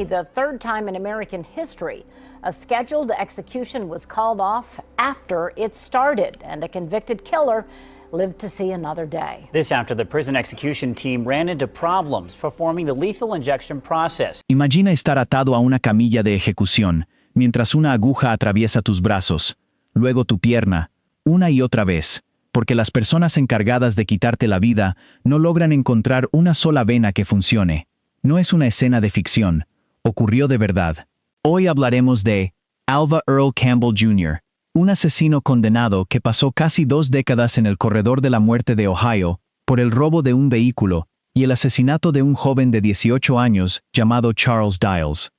only the third time in American history a scheduled execution was called off after it started, and a convicted killer lived to see another day. This after the prison execution team ran into problems performing the lethal injection process. Imagina estar atado a una camilla de ejecución, mientras una aguja atraviesa tus brazos, luego tu pierna, una y otra vez, porque las personas encargadas de quitarte la vida no logran encontrar una sola vena que funcione. No es una escena de ficción, ocurrió de verdad. Hoy hablaremos de Alva Earl Campbell Jr., un asesino condenado que pasó casi 2 décadas en el corredor de la muerte de Ohio por el robo de un vehículo y el asesinato de un joven de 18 años llamado Charles Diles.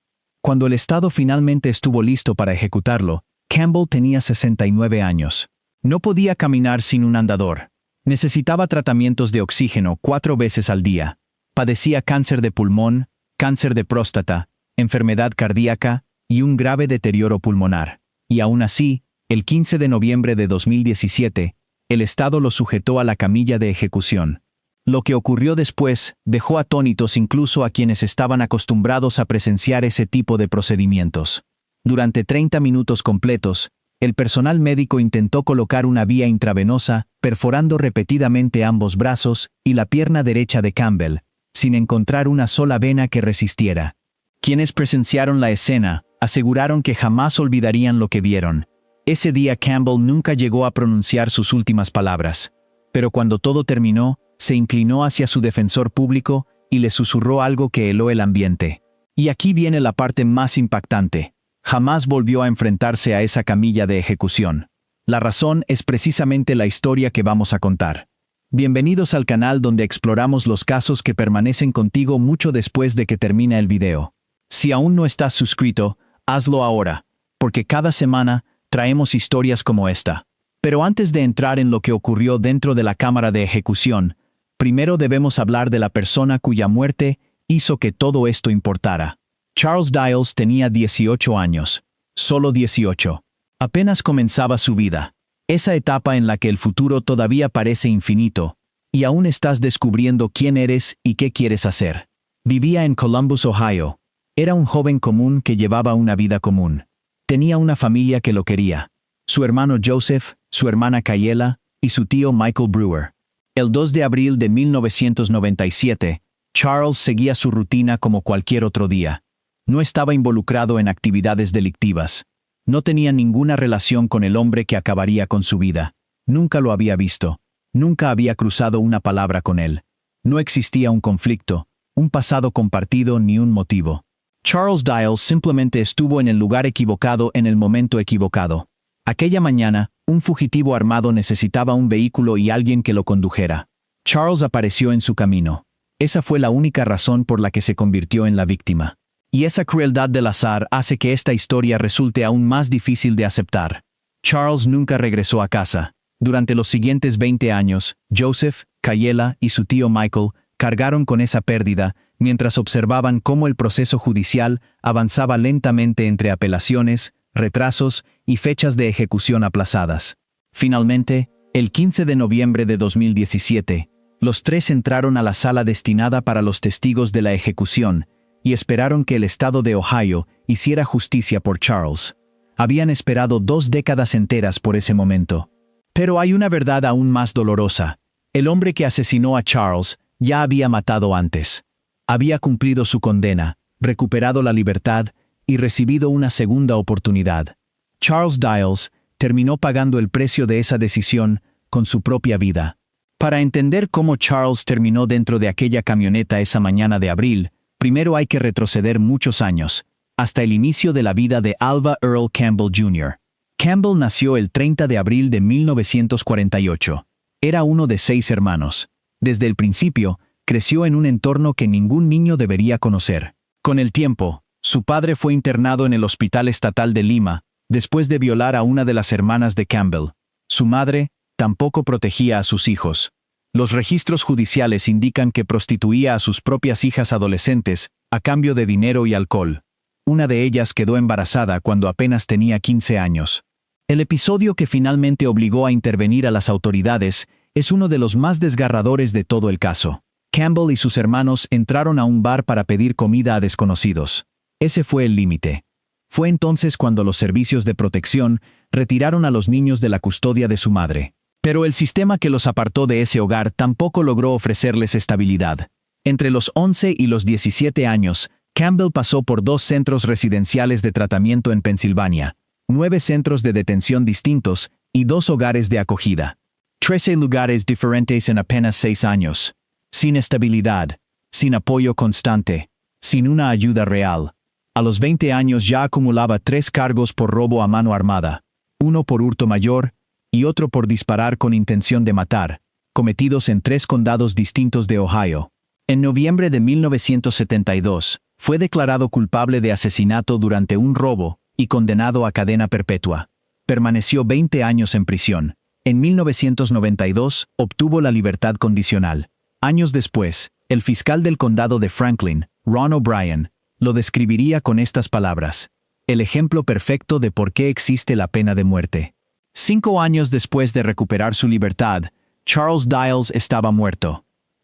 Cuando el Estado finalmente estuvo listo para ejecutarlo, Campbell tenía 69 años. No podía caminar sin un andador. Necesitaba tratamientos de oxígeno 4 veces al día. Padecía cáncer de pulmón, cáncer de próstata, enfermedad cardíaca y un grave deterioro pulmonar. Y aún así, el 15 de noviembre de 2017, el Estado lo sujetó a la camilla de ejecución. Lo que ocurrió después dejó atónitos incluso a quienes estaban acostumbrados a presenciar ese tipo de procedimientos. Durante 30 minutos completos, el personal médico intentó colocar una vía intravenosa, perforando repetidamente ambos brazos y la pierna derecha de Campbell, sin encontrar una sola vena que resistiera. Quienes presenciaron la escena aseguraron que jamás olvidarían lo que vieron. Ese día Campbell nunca llegó a pronunciar sus últimas palabras, pero cuando todo terminó, se inclinó hacia su defensor público y le susurró algo que heló el ambiente. Y aquí viene la parte más impactante. Jamás volvió a enfrentarse a esa camilla de ejecución. La razón es precisamente la historia que vamos a contar. Bienvenidos al canal donde exploramos los casos que permanecen contigo mucho después de que termina el video. Si aún no estás suscrito, hazlo ahora, porque cada semana traemos historias como esta. Pero antes de entrar en lo que ocurrió dentro de la cámara de ejecución, primero debemos hablar de la persona cuya muerte hizo que todo esto importara. Charles Diles tenía 18 años. Solo 18. Apenas comenzaba su vida. Esa etapa en la que el futuro todavía parece infinito, y aún estás descubriendo quién eres y qué quieres hacer. Vivía en Columbus, Ohio. Era un joven común que llevaba una vida común. Tenía una familia que lo quería. Su hermano Joseph, su hermana Kayla y su tío Michael Brewer. El 2 de abril de 1997, Charles seguía su rutina como cualquier otro día. No estaba involucrado en actividades delictivas. No tenía ninguna relación con el hombre que acabaría con su vida. Nunca lo había visto. Nunca había cruzado una palabra con él. No existía un conflicto, un pasado compartido ni un motivo. Charles Diles simplemente estuvo en el lugar equivocado en el momento equivocado. Aquella mañana, un fugitivo armado necesitaba un vehículo y alguien que lo condujera. Charles apareció en su camino. Esa fue la única razón por la que se convirtió en la víctima. Y esa crueldad del azar hace que esta historia resulte aún más difícil de aceptar. Charles nunca regresó a casa. Durante los siguientes 20 años, Joseph, Kayla y su tío Michael cargaron con esa pérdida mientras observaban cómo el proceso judicial avanzaba lentamente entre apelaciones, retrasos y fechas de ejecución aplazadas. Finalmente, el 15 de noviembre de 2017, los 3 entraron a la sala destinada para los testigos de la ejecución y esperaron que el estado de Ohio hiciera justicia por Charles. Habían esperado 2 décadas enteras por ese momento. Pero hay una verdad aún más dolorosa. El hombre que asesinó a Charles ya había matado antes. Había cumplido su condena, recuperado la libertad y recibido una segunda oportunidad. Charles Diles terminó pagando el precio de esa decisión con su propia vida. Para entender cómo Charles terminó dentro de aquella camioneta esa mañana de abril, primero hay que retroceder muchos años, hasta el inicio de la vida de Alva Earl Campbell Jr. Campbell nació el 30 de abril de 1948. Era uno de 6 hermanos. Desde el principio, creció en un entorno que ningún niño debería conocer. Con el tiempo, su padre fue internado en el Hospital Estatal de Lima, después de violar a una de las hermanas de Campbell. Su madre tampoco protegía a sus hijos. Los registros judiciales indican que prostituía a sus propias hijas adolescentes a cambio de dinero y alcohol. Una de ellas quedó embarazada cuando apenas tenía 15 años. El episodio que finalmente obligó a intervenir a las autoridades es uno de los más desgarradores de todo el caso. Campbell y sus hermanos entraron a un bar para pedir comida a desconocidos. Ese fue el límite. Fue entonces cuando los servicios de protección retiraron a los niños de la custodia de su madre. Pero el sistema que los apartó de ese hogar tampoco logró ofrecerles estabilidad. Entre los 11 y los 17 años, Campbell pasó por 2 centros residenciales de tratamiento en Pensilvania, 9 centros de detención distintos y 2 hogares de acogida. 13 lugares diferentes en apenas 6 años. Sin estabilidad, sin apoyo constante, sin una ayuda real. A los 20 años ya acumulaba 3 cargos por robo a mano armada, uno por hurto mayor y otro por disparar con intención de matar, cometidos en 3 condados distintos de Ohio. En noviembre de 1972, fue declarado culpable de asesinato durante un robo y condenado a cadena perpetua. Permaneció 20 años en prisión. En 1992, obtuvo la libertad condicional. Años después, el fiscal del condado de Franklin, Ron O'Brien, lo describiría con estas palabras: el ejemplo perfecto de por qué existe la pena de muerte. 5 años después de recuperar su libertad, Charles Diles estaba muerto.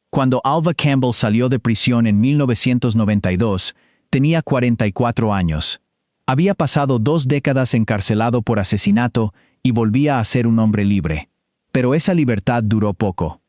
Cuando Alva Campbell salió de prisión en 1992, tenía 44 años. Había pasado 2 décadas encarcelado por asesinato y volvía a ser un hombre libre. Pero esa libertad duró poco.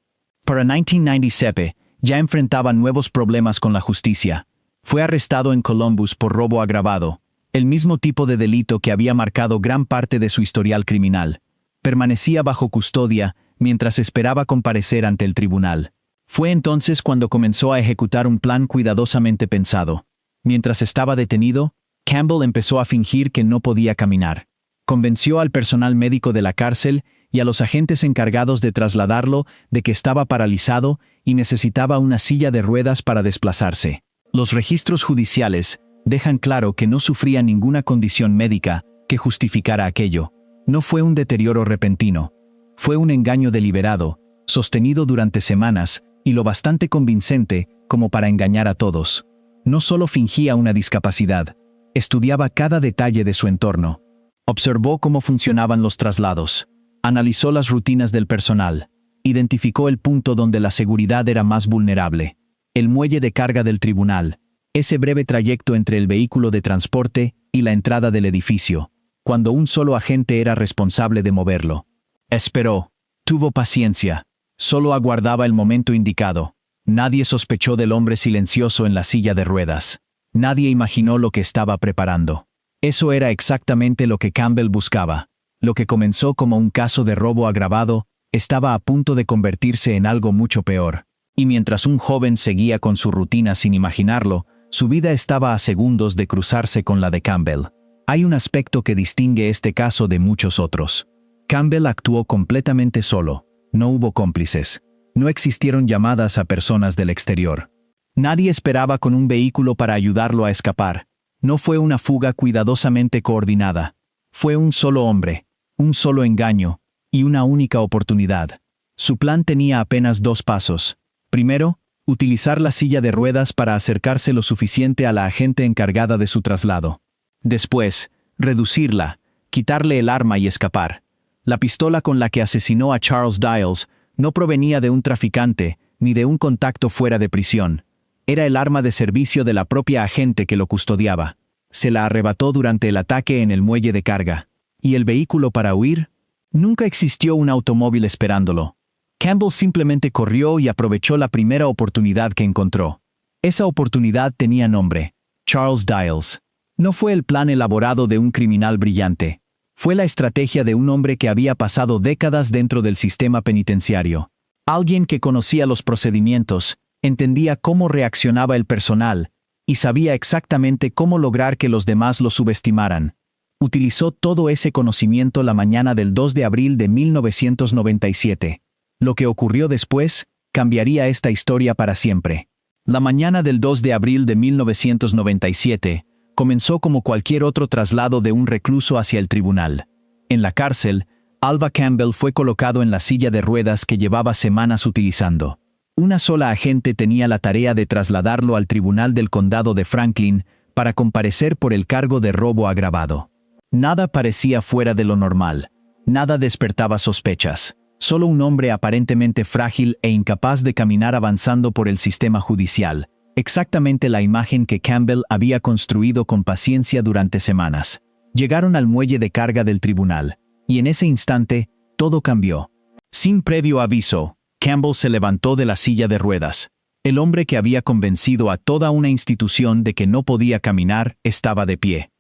Para 1997, ya enfrentaba nuevos problemas con la justicia. Fue arrestado en Columbus por robo agravado, el mismo tipo de delito que había marcado gran parte de su historial criminal. Permanecía bajo custodia mientras esperaba comparecer ante el tribunal. Fue entonces cuando comenzó a ejecutar un plan cuidadosamente pensado. Mientras estaba detenido, Campbell empezó a fingir que no podía caminar. Convenció al personal médico de la cárcel y a los agentes encargados de trasladarlo de que estaba paralizado y necesitaba una silla de ruedas para desplazarse. Los registros judiciales dejan claro que no sufría ninguna condición médica que justificara aquello. No fue un deterioro repentino. Fue un engaño deliberado, sostenido durante semanas y lo bastante convincente como para engañar a todos. No solo fingía una discapacidad, estudiaba cada detalle de su entorno. Observó cómo funcionaban los traslados. Analizó las rutinas del personal. Identificó el punto donde la seguridad era más vulnerable. El muelle de carga del tribunal, ese breve trayecto entre el vehículo de transporte y la entrada del edificio, cuando un solo agente era responsable de moverlo. Esperó, tuvo paciencia, solo aguardaba el momento indicado. Nadie sospechó del hombre silencioso en la silla de ruedas. Nadie imaginó lo que estaba preparando. Eso era exactamente lo que Campbell buscaba. Lo que comenzó como un caso de robo agravado, estaba a punto de convertirse en algo mucho peor. Y mientras un joven seguía con su rutina sin imaginarlo, su vida estaba a segundos de cruzarse con la de Campbell. Hay un aspecto que distingue este caso de muchos otros. Campbell actuó completamente solo. No hubo cómplices. No existieron llamadas a personas del exterior. Nadie esperaba con un vehículo para ayudarlo a escapar. No fue una fuga cuidadosamente coordinada. Fue un solo hombre, un solo engaño, y una única oportunidad. Su plan tenía apenas 2 pasos. Primero, utilizar la silla de ruedas para acercarse lo suficiente a la agente encargada de su traslado. Después, reducirla, quitarle el arma y escapar. La pistola con la que asesinó a Charles Diles no provenía de un traficante ni de un contacto fuera de prisión. Era el arma de servicio de la propia agente que lo custodiaba. Se la arrebató durante el ataque en el muelle de carga. ¿Y el vehículo para huir? Nunca existió un automóvil esperándolo. Campbell simplemente corrió y aprovechó la primera oportunidad que encontró. Esa oportunidad tenía nombre: Charles Diles. No fue el plan elaborado de un criminal brillante. Fue la estrategia de un hombre que había pasado décadas dentro del sistema penitenciario. Alguien que conocía los procedimientos, entendía cómo reaccionaba el personal, y sabía exactamente cómo lograr que los demás lo subestimaran. Utilizó todo ese conocimiento la mañana del 2 de abril de 1997. Lo que ocurrió después cambiaría esta historia para siempre. La mañana del 2 de abril de 1997 comenzó como cualquier otro traslado de un recluso hacia el tribunal. En la cárcel, Alva Campbell fue colocado en la silla de ruedas que llevaba semanas utilizando. Una sola agente tenía la tarea de trasladarlo al tribunal del condado de Franklin para comparecer por el cargo de robo agravado. Nada parecía fuera de lo normal. Nada despertaba sospechas. Solo un hombre aparentemente frágil e incapaz de caminar avanzando por el sistema judicial. exactamente la imagen que Campbell había construido con paciencia durante semanas. Llegaron al muelle de carga del tribunal, y en ese instante, todo cambió. Sin previo aviso, Campbell se levantó de la silla de ruedas. El hombre que había convencido a toda una institución de que no podía caminar estaba de pie.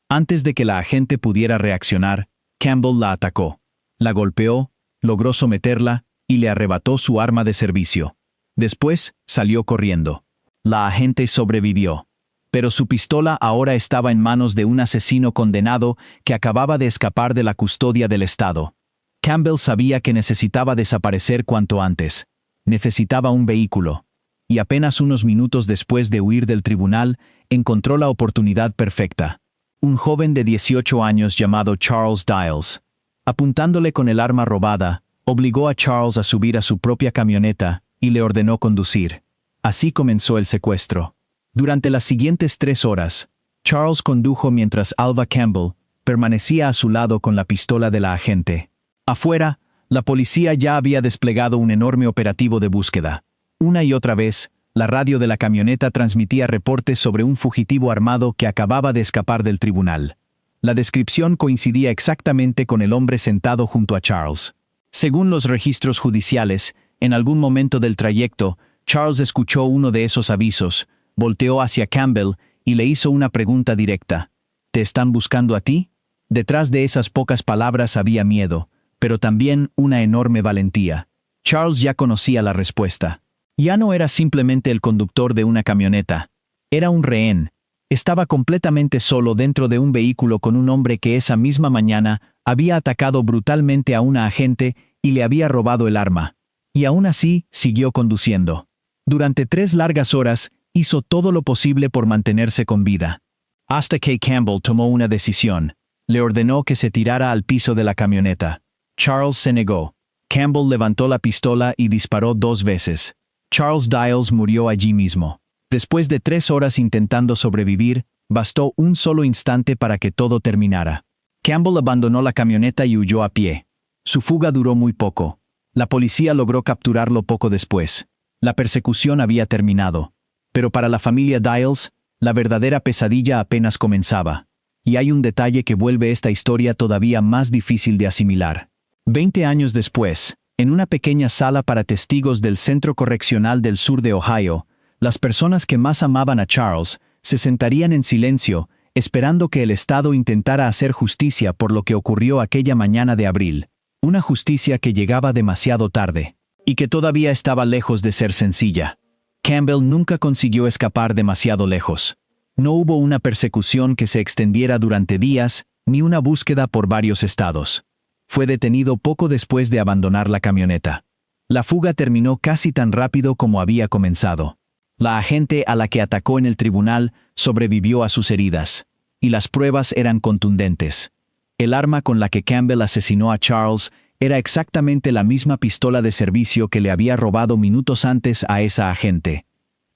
Antes de que la agente pudiera reaccionar, Campbell la atacó. La golpeó, logró someterla y le arrebató su arma de servicio. Después, salió corriendo. La agente sobrevivió. Pero su pistola ahora estaba en manos de un asesino condenado que acababa de escapar de la custodia del Estado. Campbell sabía que necesitaba desaparecer cuanto antes. Necesitaba un vehículo. Y apenas unos minutos después de huir del tribunal, encontró la oportunidad perfecta. Un joven de 18 años llamado Charles Dials. Apuntándole con el arma robada, obligó a Charles a subir a su propia camioneta y le ordenó conducir. Así comenzó el secuestro. Durante las siguientes 3 horas, Charles condujo mientras Alva Campbell permanecía a su lado con la pistola de la agente. Afuera, la policía ya había desplegado un enorme operativo de búsqueda. Una y otra vez, la radio de la camioneta transmitía reportes sobre un fugitivo armado que acababa de escapar del tribunal. La descripción coincidía exactamente con el hombre sentado junto a Charles. Según los registros judiciales, en algún momento del trayecto, Charles escuchó uno de esos avisos, volteó hacia Campbell y le hizo una pregunta directa. ¿Te están buscando a ti? Detrás de esas pocas palabras había miedo, pero también una enorme valentía. Charles ya conocía la respuesta. Ya no era simplemente el conductor de una camioneta. Era un rehén. Estaba completamente solo dentro de un vehículo con un hombre que esa misma mañana había atacado brutalmente a una agente y le había robado el arma. Y aún así, siguió conduciendo. Durante 3 largas horas, hizo todo lo posible por mantenerse con vida. Hasta que Campbell tomó una decisión. Le ordenó que se tirara al piso de la camioneta. Charles se negó. Campbell levantó la pistola y disparó 2 veces. Charles Dials murió allí mismo. Después de 3 horas intentando sobrevivir, bastó un solo instante para que todo terminara. Campbell abandonó la camioneta y huyó a pie. Su fuga duró muy poco. La policía logró capturarlo poco después. La persecución había terminado. Pero para la familia Dials, la verdadera pesadilla apenas comenzaba. Y hay un detalle que vuelve esta historia todavía más difícil de asimilar. 20 años después, en una pequeña sala para testigos del Centro Correccional del Sur de Ohio, las personas que más amaban a Charles se sentarían en silencio, esperando que el Estado intentara hacer justicia por lo que ocurrió aquella mañana de abril. Una justicia que llegaba demasiado tarde, y que todavía estaba lejos de ser sencilla. Campbell nunca consiguió escapar demasiado lejos. No hubo una persecución que se extendiera durante días, ni una búsqueda por varios estados. Fue detenido poco después de abandonar la camioneta. La fuga terminó casi tan rápido como había comenzado. La agente a la que atacó en el tribunal sobrevivió a sus heridas, y las pruebas eran contundentes. El arma con la que Campbell asesinó a Charles era exactamente la misma pistola de servicio que le había robado minutos antes a esa agente.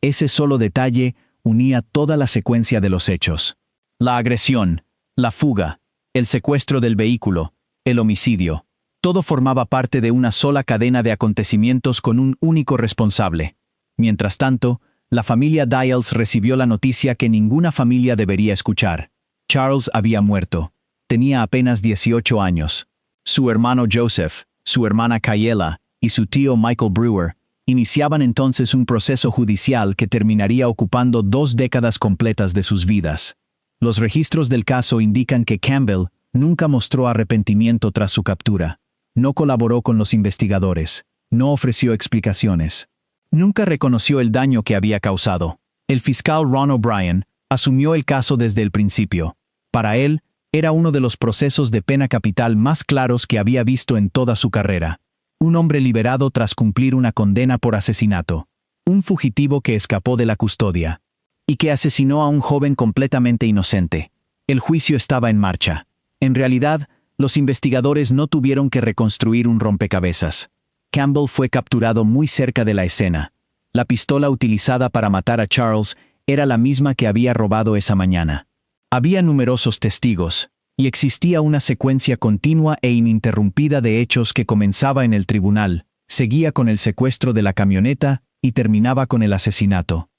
Ese solo detalle unía toda la secuencia de los hechos. La agresión, la fuga, el secuestro del vehículo, el homicidio. Todo formaba parte de una sola cadena de acontecimientos con un único responsable. Mientras tanto, la familia Dials recibió la noticia que ninguna familia debería escuchar. Charles había muerto. Tenía apenas 18 años. Su hermano Joseph, su hermana Kayela y su tío Michael Brewer iniciaban entonces un proceso judicial que terminaría ocupando 2 décadas completas de sus vidas. Los registros del caso indican que Campbell nunca mostró arrepentimiento tras su captura. No colaboró con los investigadores. No ofreció explicaciones. Nunca reconoció el daño que había causado. El fiscal Ron O'Brien asumió el caso desde el principio. Para él, era uno de los procesos de pena capital más claros que había visto en toda su carrera. Un hombre liberado tras cumplir una condena por asesinato. Un fugitivo que escapó de la custodia. Y que asesinó a un joven completamente inocente. El juicio estaba en marcha. En realidad, los investigadores no tuvieron que reconstruir un rompecabezas. Campbell fue capturado muy cerca de la escena. La pistola utilizada para matar a Charles era la misma que había robado esa mañana. Había numerosos testigos, y existía una secuencia continua e ininterrumpida de hechos que comenzaba en el tribunal, seguía con el secuestro de la camioneta y terminaba con el asesinato.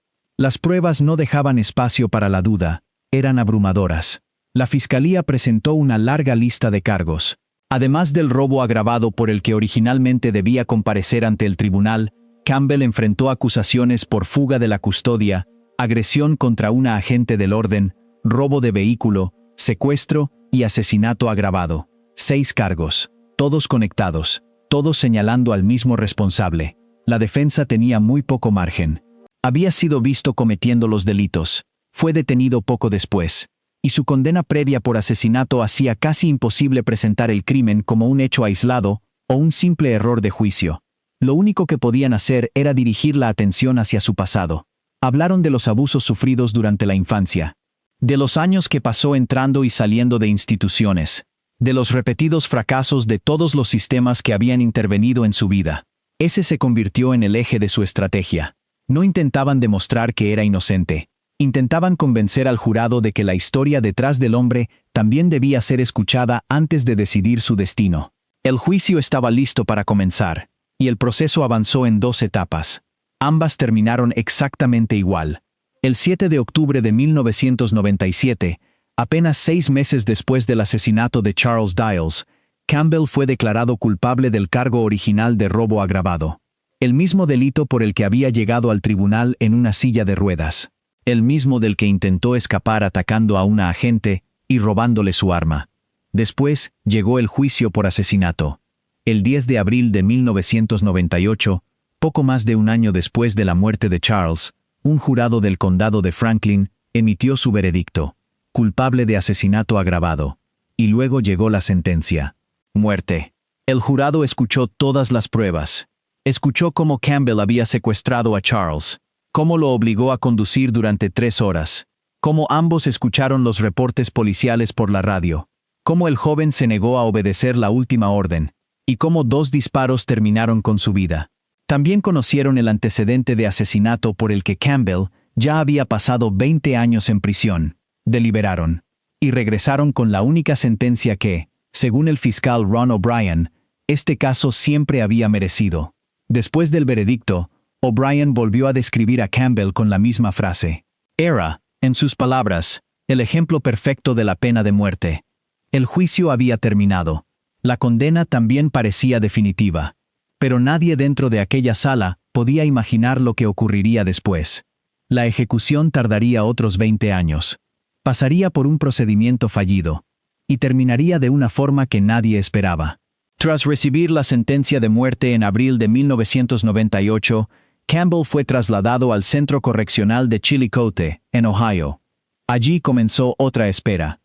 Las pruebas no dejaban espacio para la duda, eran abrumadoras. La fiscalía presentó una larga lista de cargos. Además del robo agravado por el que originalmente debía comparecer ante el tribunal, Campbell enfrentó acusaciones por fuga de la custodia, agresión contra una agente del orden, robo de vehículo, secuestro y asesinato agravado. 6 cargos, todos conectados, todos señalando al mismo responsable. La defensa tenía muy poco margen. Había sido visto cometiendo los delitos, fue detenido poco después, y su condena previa por asesinato hacía casi imposible presentar el crimen como un hecho aislado o un simple error de juicio. Lo único que podían hacer era dirigir la atención hacia su pasado. Hablaron de los abusos sufridos durante la infancia, de los años que pasó entrando y saliendo de instituciones, de los repetidos fracasos de todos los sistemas que habían intervenido en su vida. Ese se convirtió en el eje de su estrategia. No intentaban demostrar que era inocente. Intentaban convencer al jurado de que la historia detrás del hombre también debía ser escuchada antes de decidir su destino. El juicio estaba listo para comenzar, y el proceso avanzó en 2 etapas. Ambas terminaron exactamente igual. El 7 de octubre de 1997, apenas 6 meses después del asesinato de Charles Dials, Campbell fue declarado culpable del cargo original de robo agravado. El mismo delito por el que había llegado al tribunal en una silla de ruedas. El mismo del que intentó escapar atacando a una agente y robándole su arma. Después, llegó el juicio por asesinato. El 10 de abril de 1998, poco más de un año después de la muerte de Charles, un jurado del condado de Franklin emitió su veredicto, culpable de asesinato agravado. Y luego llegó la sentencia. Muerte. El jurado escuchó todas las pruebas. Escuchó cómo Campbell había secuestrado a Charles, cómo lo obligó a conducir durante 3 horas, cómo ambos escucharon los reportes policiales por la radio, cómo el joven se negó a obedecer la última orden, y cómo 2 disparos terminaron con su vida. También conocieron el antecedente de asesinato por el que Campbell ya había pasado 20 años en prisión. Deliberaron. Y regresaron con la única sentencia que, según el fiscal Ron O'Brien, este caso siempre había merecido. Después del veredicto, O'Brien volvió a describir a Campbell con la misma frase. Era, en sus palabras, el ejemplo perfecto de la pena de muerte. El juicio había terminado. La condena también parecía definitiva. Pero nadie dentro de aquella sala podía imaginar lo que ocurriría después. La ejecución tardaría otros 20 años. Pasaría por un procedimiento fallido. Y terminaría de una forma que nadie esperaba. Tras recibir la sentencia de muerte en abril de 1998, Campbell fue trasladado al Centro Correccional de Chillicothe, en Ohio. Allí comenzó otra espera.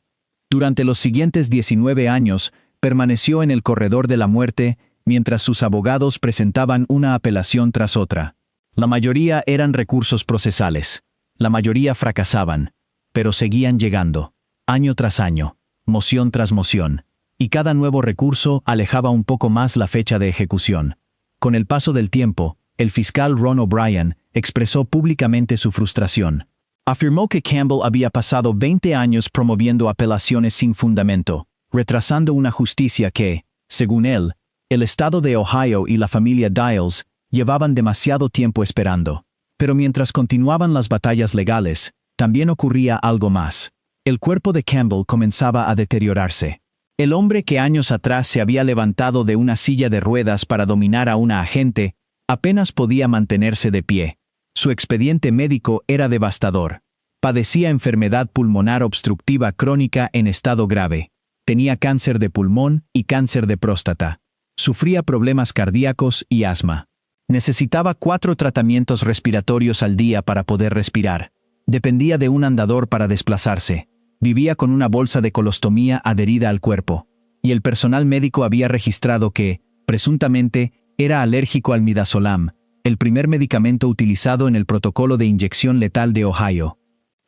Durante los siguientes 19 años, permaneció en el corredor de la muerte, mientras sus abogados presentaban una apelación tras otra. La mayoría eran recursos procesales. La mayoría fracasaban, pero seguían llegando, año tras año, moción tras moción, y cada nuevo recurso alejaba un poco más la fecha de ejecución. Con el paso del tiempo, el fiscal Ron O'Brien expresó públicamente su frustración. Afirmó que Campbell había pasado 20 años promoviendo apelaciones sin fundamento, retrasando una justicia que, según él, el estado de Ohio y la familia Dials llevaban demasiado tiempo esperando. Pero mientras continuaban las batallas legales, también ocurría algo más. El cuerpo de Campbell comenzaba a deteriorarse. El hombre que años atrás se había levantado de una silla de ruedas para dominar a una agente, apenas podía mantenerse de pie. Su expediente médico era devastador. Padecía enfermedad pulmonar obstructiva crónica en estado grave. Tenía cáncer de pulmón y cáncer de próstata. Sufría problemas cardíacos y asma. Necesitaba 4 tratamientos respiratorios al día para poder respirar. Dependía de un andador para desplazarse. Vivía con una bolsa de colostomía adherida al cuerpo. Y el personal médico había registrado que, presuntamente, era alérgico al midazolam, el primer medicamento utilizado en el protocolo de inyección letal de Ohio.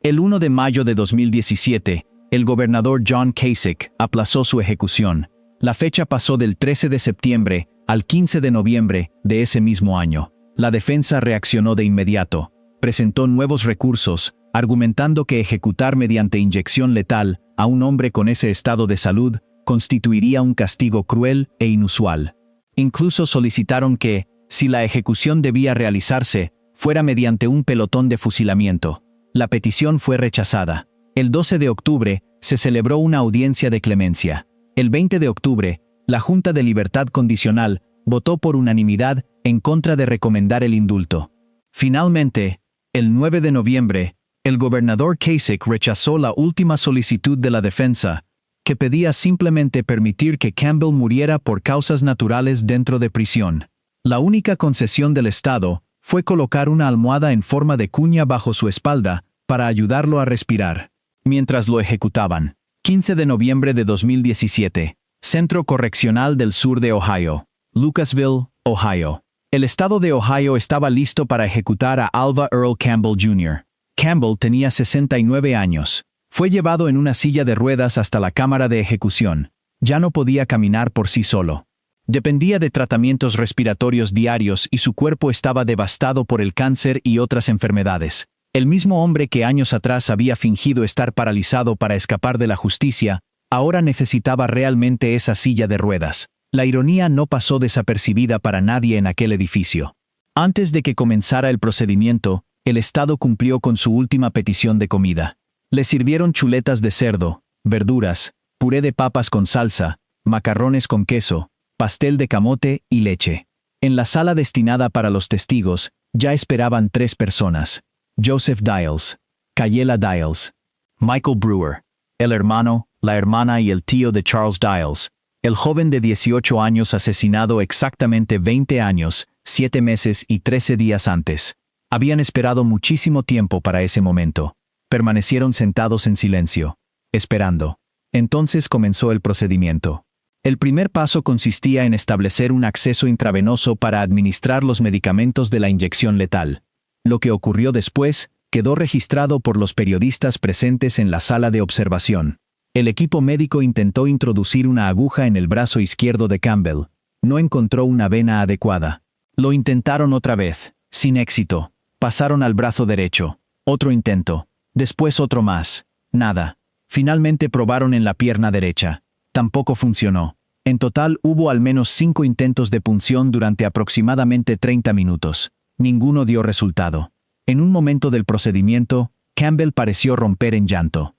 El 1 de mayo de 2017, el gobernador John Kasich aplazó su ejecución. La fecha pasó del 13 de septiembre al 15 de noviembre de ese mismo año. La defensa reaccionó de inmediato. Presentó nuevos recursos, argumentando que ejecutar mediante inyección letal a un hombre con ese estado de salud constituiría un castigo cruel e inusual. Incluso solicitaron que, si la ejecución debía realizarse, fuera mediante un pelotón de fusilamiento. La petición fue rechazada. El 12 de octubre se celebró una audiencia de clemencia. El 20 de octubre, la Junta de Libertad Condicional votó por unanimidad en contra de recomendar el indulto. Finalmente, el 9 de noviembre, el gobernador Kasich rechazó la última solicitud de la defensa, que pedía simplemente permitir que Campbell muriera por causas naturales dentro de prisión. La única concesión del Estado fue colocar una almohada en forma de cuña bajo su espalda para ayudarlo a respirar. Mientras lo ejecutaban. 15 de noviembre de 2017. Centro Correccional del Sur de Ohio. Lucasville, Ohio. El estado de Ohio estaba listo para ejecutar a Alva Earl Campbell Jr. Campbell tenía 69 años. Fue llevado en una silla de ruedas hasta la cámara de ejecución. Ya no podía caminar por sí solo. Dependía de tratamientos respiratorios diarios y su cuerpo estaba devastado por el cáncer y otras enfermedades. El mismo hombre que años atrás había fingido estar paralizado para escapar de la justicia, ahora necesitaba realmente esa silla de ruedas. La ironía no pasó desapercibida para nadie en aquel edificio. Antes de que comenzara el procedimiento, el Estado cumplió con su última petición de comida. Le sirvieron chuletas de cerdo, verduras, puré de papas con salsa, macarrones con queso, pastel de camote y leche. En la sala destinada para los testigos, ya esperaban 3 personas. Joseph Dials, Cayela Dials, Michael Brewer, el hermano, la hermana y el tío de Charles Dials, el joven de 18 años asesinado exactamente 20 años, 7 meses y 13 días antes. Habían esperado muchísimo tiempo para ese momento. Permanecieron sentados en silencio, esperando. Entonces comenzó el procedimiento. El primer paso consistía en establecer un acceso intravenoso para administrar los medicamentos de la inyección letal. Lo que ocurrió después quedó registrado por los periodistas presentes en la sala de observación. El equipo médico intentó introducir una aguja en el brazo izquierdo de Campbell. No encontró una vena adecuada. Lo intentaron otra vez, sin éxito. Pasaron al brazo derecho. Otro intento. Después otro más. Nada. Finalmente probaron en la pierna derecha. Tampoco funcionó. En total hubo al menos 5 intentos de punción durante aproximadamente 30 minutos. Ninguno dio resultado. En un momento del procedimiento, Campbell pareció romper en llanto.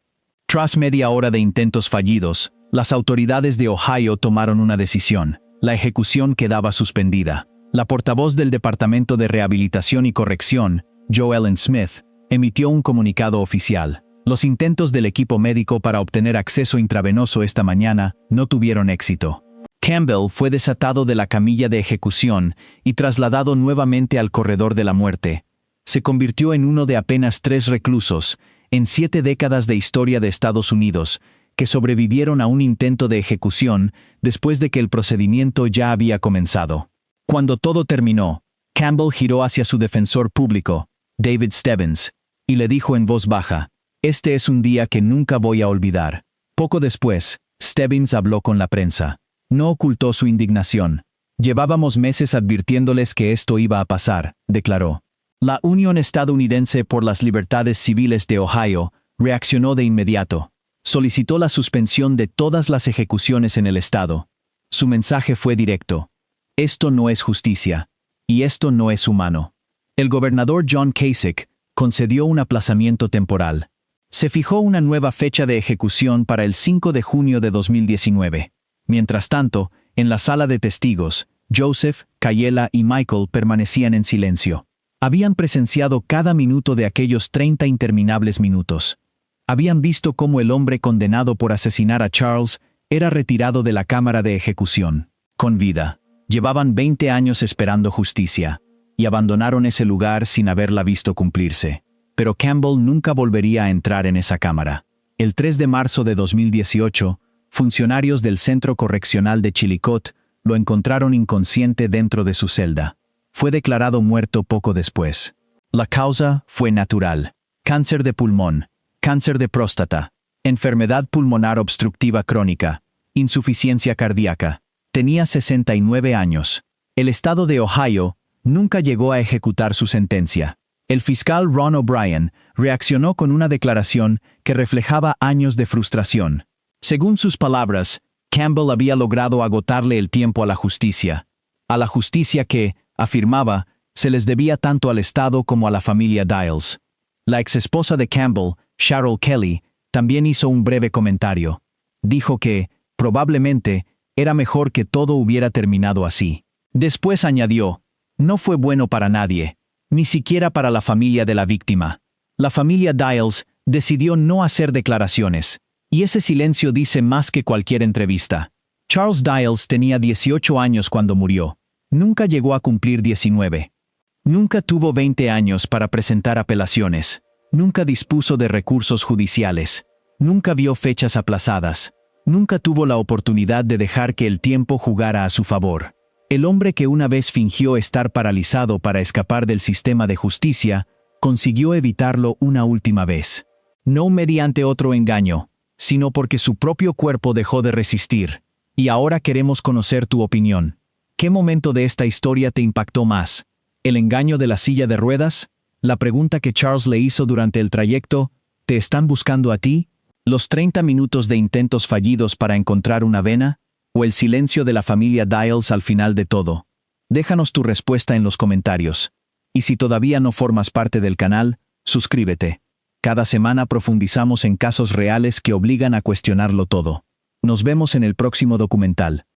Tras media hora de intentos fallidos, las autoridades de Ohio tomaron una decisión. La ejecución quedaba suspendida. La portavoz del Departamento de Rehabilitación y Corrección, Jo Ellen Smith, emitió un comunicado oficial. Los intentos del equipo médico para obtener acceso intravenoso esta mañana no tuvieron éxito. Campbell fue desatado de la camilla de ejecución y trasladado nuevamente al corredor de la muerte. Se convirtió en uno de apenas 3 reclusos, en 7 décadas de historia de Estados Unidos, que sobrevivieron a un intento de ejecución después de que el procedimiento ya había comenzado. Cuando todo terminó, Campbell giró hacia su defensor público, David Stebbins, y le dijo en voz baja: «Este es un día que nunca voy a olvidar». Poco después, Stebbins habló con la prensa. No ocultó su indignación. «Llevábamos meses advirtiéndoles que esto iba a pasar», declaró. La Unión Estadounidense por las Libertades Civiles de Ohio reaccionó de inmediato. Solicitó la suspensión de todas las ejecuciones en el estado. Su mensaje fue directo. Esto no es justicia. Y esto no es humano. El gobernador John Kasich concedió un aplazamiento temporal. Se fijó una nueva fecha de ejecución para el 5 de junio de 2019. Mientras tanto, en la sala de testigos, Joseph, Cayela y Michael permanecían en silencio. Habían presenciado cada minuto de aquellos 30 interminables minutos. Habían visto cómo el hombre condenado por asesinar a Charles era retirado de la cámara de ejecución, con vida. Llevaban 20 años esperando justicia, y abandonaron ese lugar sin haberla visto cumplirse. Pero Campbell nunca volvería a entrar en esa cámara. El 3 de marzo de 2018, funcionarios del Centro Correccional de Chillicothe lo encontraron inconsciente dentro de su celda. Fue declarado muerto poco después. La causa fue natural: cáncer de pulmón, cáncer de próstata, enfermedad pulmonar obstructiva crónica, insuficiencia cardíaca. Tenía 69 años. El estado de Ohio nunca llegó a ejecutar su sentencia. El fiscal Ron O'Brien reaccionó con una declaración que reflejaba años de frustración. Según sus palabras, Campbell había logrado agotarle el tiempo a la justicia que, afirmaba, Se les debía tanto al Estado como a la familia Dials. La exesposa de Campbell, Cheryl Kelly, también hizo un breve comentario. Dijo que, probablemente, era mejor que todo hubiera terminado así. Después añadió, no fue bueno para nadie, ni siquiera para la familia de la víctima. La familia Dials decidió no hacer declaraciones, y ese silencio dice más que cualquier entrevista. Charles Dials tenía 18 años cuando murió. Nunca llegó a cumplir 19. Nunca tuvo 20 años para presentar apelaciones. Nunca dispuso de recursos judiciales. Nunca vio fechas aplazadas. Nunca tuvo la oportunidad de dejar que el tiempo jugara a su favor. El hombre que una vez fingió estar paralizado para escapar del sistema de justicia, consiguió evitarlo una última vez. No mediante otro engaño, sino porque su propio cuerpo dejó de resistir. Y ahora queremos conocer tu opinión. ¿Qué momento de esta historia te impactó más? ¿El engaño de la silla de ruedas? ¿La pregunta que Charles le hizo durante el trayecto? ¿Te están buscando a ti? ¿Los 30 minutos de intentos fallidos para encontrar una vena? ¿O el silencio de la familia Dials al final de todo? Déjanos tu respuesta en los comentarios. Y si todavía no formas parte del canal, suscríbete. Cada semana profundizamos en casos reales que obligan a cuestionarlo todo. Nos vemos en el próximo documental.